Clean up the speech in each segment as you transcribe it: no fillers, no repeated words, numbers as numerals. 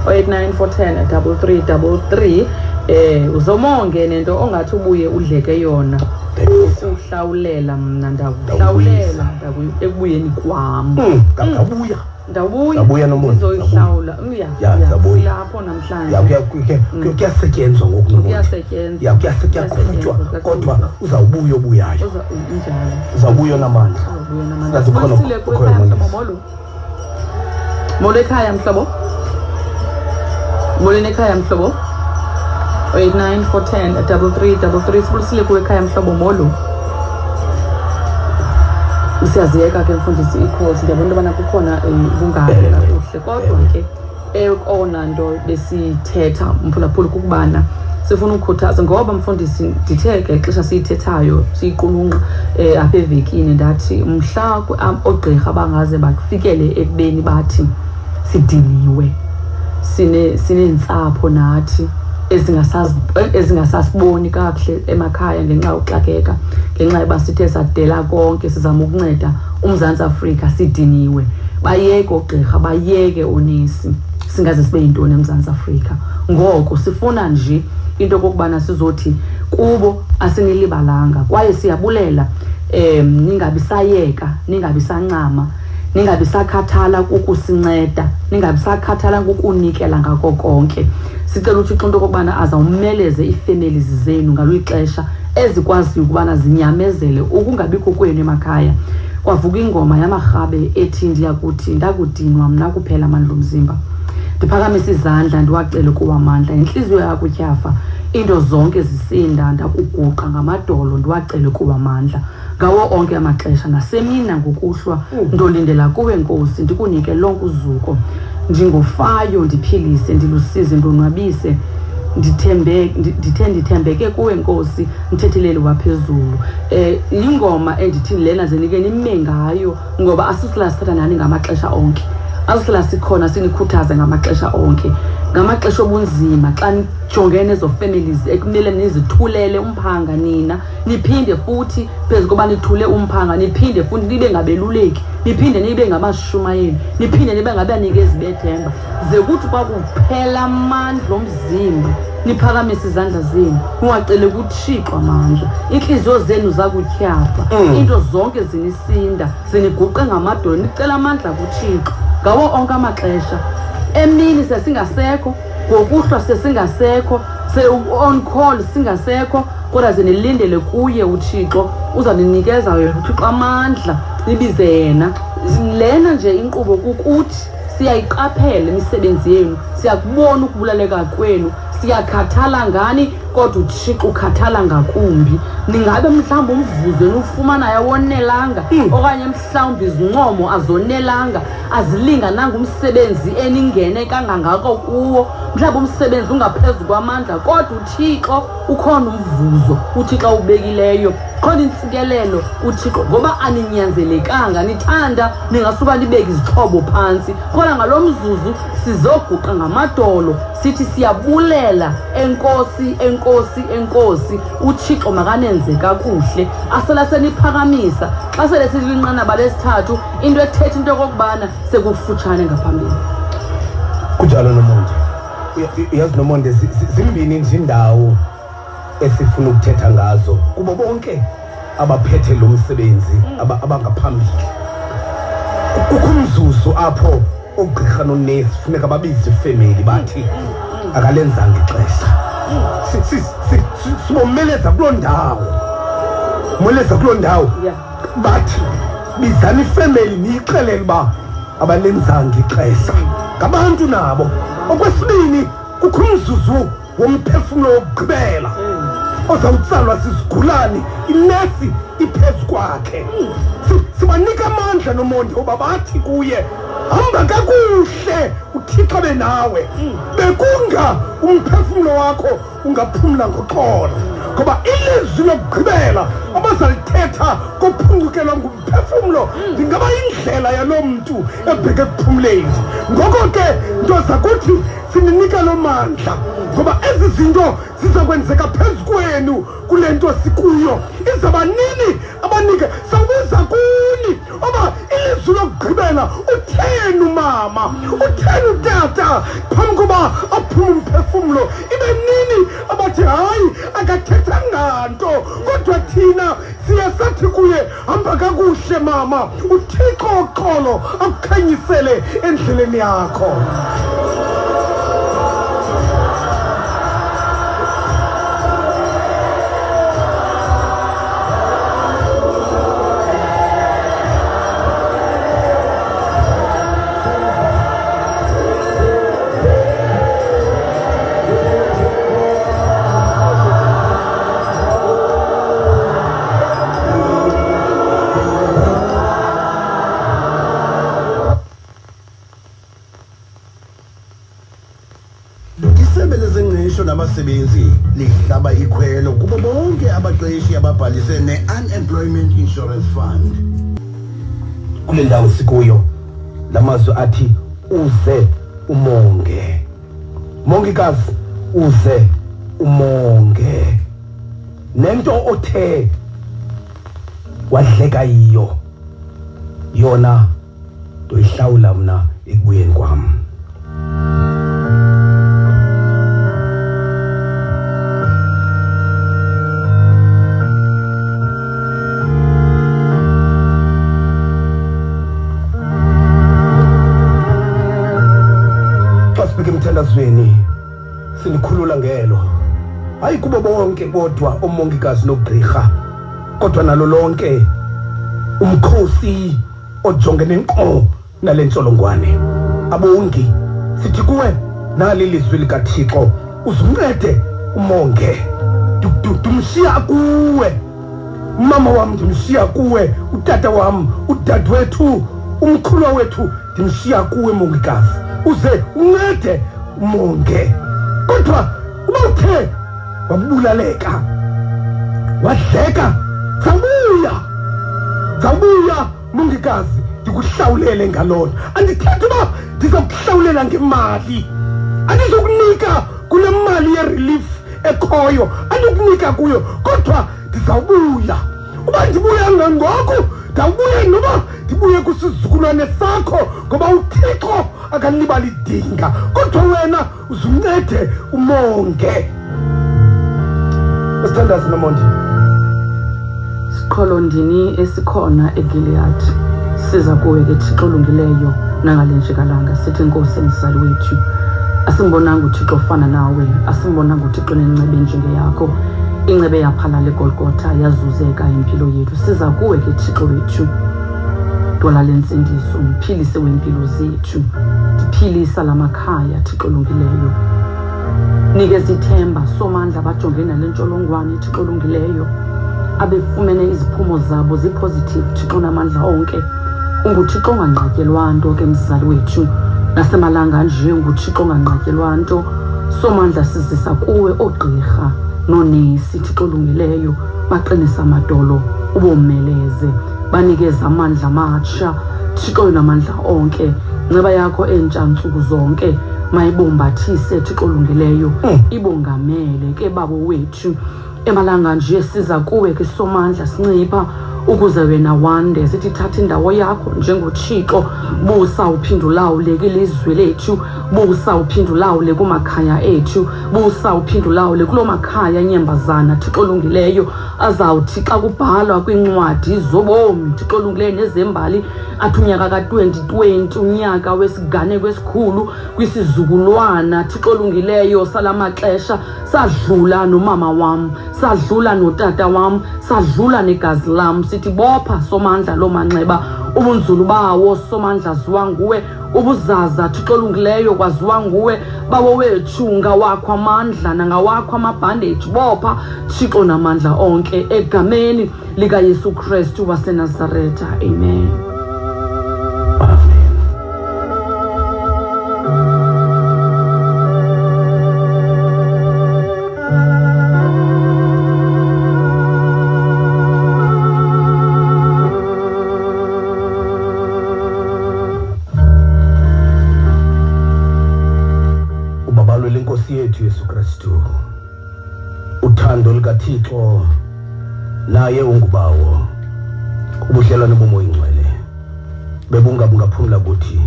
089 uzomonge nento ongathi ubuye udleke yona uhlawulela mna ndakuhlawulela ekubuyeni kwami ndabuya nomuntu uzoyihlawula lapho namhlanje kuyasetyenzwa kuyasetyenzwa kodwa uzawubuya obuyayo uzawubuya namandla sikhona molo ekhaya mhlobo molo ekhaya mhlobo 089 sibulisile kuwe ekhaya mhlobo molo siyaziyeka ke mfundisi ikhosi ndiyabona ubana kukhona ubungane kakuhle kodwa ke eyona nto besithetha mphulaphula kukubana sifuna ukukhuthaza ngoba mfundisi ndithe ke ixesha siyithethayo siyiqulunqa apha evekini ndathi mhla ogqirha bangaze bafikele ekubeni bathi sidiniwe sinentsapho nathi ezingasasiboni kakuhle emakhaya ngenxa yokuxakeka ngenxa yoba sithe sadela konke sizama ukunceda uMzantsi Afrika sidiniwe bayeke ogqirha bayeke onesi singaze sibe yintoni eMzantsi Afrika ngoko sifuna nje into kokubana sizothi kubo asinilibalanga kwaye siyabulela ningabisayeka ningabisancama ningabisakhathala ukusinceda ningabisakhathala ukunikela ngako konke sicela uThixo into kokubana azawumeleze ifamilies zenu ngalixesha ezikwazi ukubana zinyamezele ukungabikho kwenu emakhaya kwavuka ingoma yamarhabe ethi ndiyakuthi ndakudinwa mna kuphela amandla omzimba ndiphakamisa izandla ndiwacele kuwamandla inhliziyo yakho tyafa into zonke zisinda ndakuguqa ngamadolo ndiwacele kuwamandla ngawo onke amaxesha nasemini ngokuhlwa ndolindela kuwe Nkosi ndikunike lonke uzuko ndingofayo ndiphilise ndilusize ndonwabise ndithembeke kuwe Nkosi mthetheleli waphezulu ingoma endithi lena zenike nime ngayo ngoba asisila sithatha nani ngamaxesha onke asisila sikhona sinikhuthaza ngamaxesha onke ngamaxesha obunzima xa nijongene zo families ekumele nizithulele umphanga nina niphinde futhi phezu koba nithule umphanga niphinde futhi nibe ngabeluleki niphinde nibe ngamashumayeli niphinde nibe ngabanikezi bethemba ze kuthi kwakuphela amandla omzimba niphakamise izandla zenu ungacele kuThixo amandla inhliziyo zenu zakutyafa into zonke zinisinda ziniguqe ngamadolo nicela amandla kuThixo ngawo onke amaxesha emini sesingasekho ngokuhlwa sesingasekho on call singasekho kodwa zinilindele kuye uThixo uzaninikeza yena uThixo amandla nibize yena lena nje inkqubo kukuthi siyayiqaphela imisebenzi yenu siyakubona ukubulaleka kwenu siyakhathala ngani kodwa uThixo ukhathala ngakumbi ningabe mhlawumbe umvuzo ufumana yawonelanga okanye mhlawumbe izincomo azonelanga azilingananga umsebenzi eningene kangangako kuwo mhlawumbe umsebenzi ungaphezulu kwamandla kodwa uThixo ukhona umvuzo uThixo ubekileyo khona intsikelelo uThixo ngoba aninyanzelekanga nithanda ningasuka nibeke izixhobo phansi khona ngalomzuzu sizoguqa ngamadolo sithi siyabulela enkosi uThixo makanenze kakuhle asela seniphakamisa xa sele silinqanaba lesithathu into ethetha into kokubana sekufutshane ngaphambili kunjalo nomonde uyazi nomonde zimbini indawo esifuna ukuthetha ngazo kubo bonke abaphethe lo msebenzi abangaphambili kukho umzuzu apho ugqirha nonesi funeka babize ifamily bathi akalenzanga ixesha sibomeleza kuloo ndawo bathi bizani ifamily niyixelele uba abalenzanga ixesha ngabantu nabo okwesibini kukho umzuzu womphefumlo wokugqibela ozawutsalwa sizigulane inesi iphezu kwakhe sibanika amandla nomonde oba bathi kuye hamba kakuhle uThixo benawe bekunga umphefumlo wakho ungaphumla ngoxolo ngoba ilizwi lokugqibela abazalithetha kophungukelwa ngumphefumlo ndingaba indlela yalo mntu ebheke ekuphumleni ngoko ke nto zakuthi sininika lo mandla ngoba ezi zinto zizakwenzeka phezu kwenu kule nto sikuyo izabanini abanike sawubiza kuni oba ilizwi lokugqibela utheni umama utheni utata phambi koba aphume umphefumlo ibe nini abathi hayi akathetha nganto kodwa thina siyasathi kuye hamba kakuhle mama uThixo uxolo akukhanyisele endleleni yakho. Nabasebenzi lihlaba ikhwelo kubo bonke abaqeshi ababhalise ne-Unemployment Insurance Fund. Kule ndawo sikuyo lamazwi athi uze umonge. Mongikazi uze umonge. Nento othe wadleka yiyo yona doyihlawula mna ekubuyeni kwami. Emthandazweni sinikhulula ngelo hayi kubo bonke kodwa omongikazi nogqirha kodwa nalo lonke umkhosi ojongene nkqo nalentsholongwane. Abongi sithi kuwe nali lizwi likaThixo uzuncede umonge dumshiya kuwe mama wam ndimshiya kuwe utata wam udadewethu umkhulwa wethu ndimshiya kuwe mongikazi uze uncede umonge kodwa uba uthe wabulaleka wadleka zawubuya mongikazi ndikuhlawulele ngalona andithethi uba ndizakuhlawulela ngemali andizokunika kule mali ye-relief ekhoyo andikunika kuyo kodwa ndizawubuya uba ndibuya ngangoko ndawubuya noba ndibuye kusizukulwane sakho ngoba uThixo akalibali dinga kodwa wena uzuncede umonge. Sithandaze noMondi. Siqholondini esikhona eGilead siza kuwe ke Thixo olungileyo nangalenjikalanga sithi Nkosi emzali wethu asimbonanga uThixo ofana nawe asimbonanga uThixo nencebe njengeyakho incebe yaphalala eGolgotha yazuzeka impilo yethu siza kuwe ke Thixo wethu dola lensindiso mphilise wempilo zethu diphilisa lamakhaya Thixo olungileyo nikeza ithemba somandla abajongene nalentsholongwane Thixo olungileyo abefumene iziphumo zabo zipositive Thixo namandla onke unguThixo onganqatyelwa nto ke mzali wethu nasemalanga nje unguThixo onganqatyelwa nto somandla sizisa kuwe ogqirha nonesi Thixo olungileyo baqinisa amadolo ubomeleze banikeza amandla amatsha Thixo namandla onke nceba yakho entsha ntsuku zonke mayibombathise Thixo olungileyo ibongamele ke babo wethu emalanga nje siza kuwe ke somandla sincipha ukuze wena wande sithi thatha indawo yakho njengoThixo busa uphindulawule kwilizwe lethu busa uphindulawule kumakhaya ethu busa uphindulawule kulo makhaya nyembazana Thixo olungileyo azawuthi xa kubhalwa kwincwadi zobomi Thixo olungileyo nezembali athi unyaka ka-2020 unyaka wesiganeko esikhulu kwisizukulwana Thixo olungileyo salamaxesha sadlula nomama wam sadlula notata wam sadlula negazi lam sithi bopha somandla lo manxeba ubunzulu bawo somandla ziwa nguwe ubuzaza Thixo olungileyo kwaziwa nguwe bawo wethu ngawakho amandla nangawakho amabhandage bopha Thixo namandla onke egameni likaYesu Kristu waseNazaretha amen. Inkosi yethu Yesu Kristu uthando likaThixo naye ungubawo ubudlelwane bomoya ingcwele bebungaphumla kuthi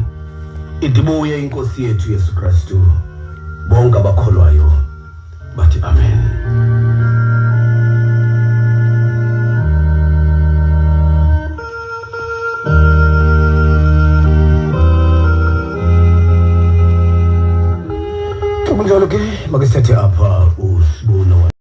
idibuye inkosi yethu Yesu Kristu. Bonke abakholwayo bathi amen. Kunjalo ke makesithathe apha